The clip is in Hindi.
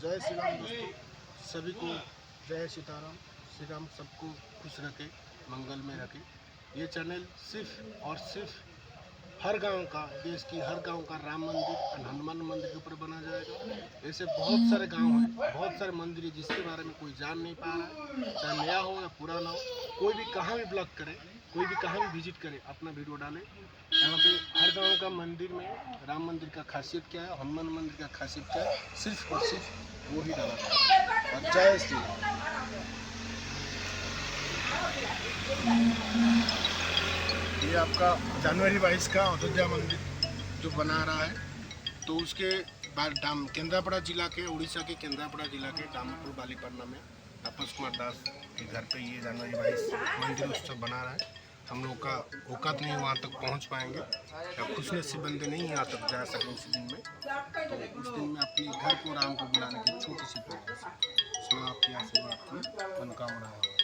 जय श्री राम दोस्तों, सभी को जय सीताराम। श्री राम सबको खुश रखे, मंगल में रखे। ये चैनल सिर्फ और सिर्फ हर गांव का, देश की हर गांव का राम मंदिर और हनुमान मंदिर के ऊपर बना जाएगा। ऐसे बहुत सारे गांव हैं, बहुत सारे मंदिर हैं जिसके बारे में कोई जान नहीं पा रहा है, चाहे नया हो या पुराना हो। कोई भी कहाँ भी ब्लॉग करे, कोई भी कहाँ भी विजिट करे, अपना वीडियो डाले। यहाँ पे हर गांव का मंदिर में राम मंदिर का खासियत क्या है, हनुमान मंदिर का खासियत क्या है, सिर्फ और सिर्फ वो ही डाला जाएगा। और जय श्री राम। ये आपका जनवरी 22 का अयोध्या मंदिर जो बना रहा है, तो उसके बाद केंद्रापड़ा जिला के, उड़ीसा के केंद्रापड़ा जिला के दामोपुर बालीपन्ना में तापस कुमार दास के घर पे ये जनवरी 22 मंदिर उत्सव बना रहा है। हम लोग का औकात नहीं वहाँ तक पहुँच पाएंगे, या खुशनसीब बंदे नहीं यहाँ तक जा सके उस दिन में। तो उस दिन में अपने घर को राम को बुलाने की छोटी सी प्रयास, उसमें आपकी आशीर्वाद की मनोकामना है।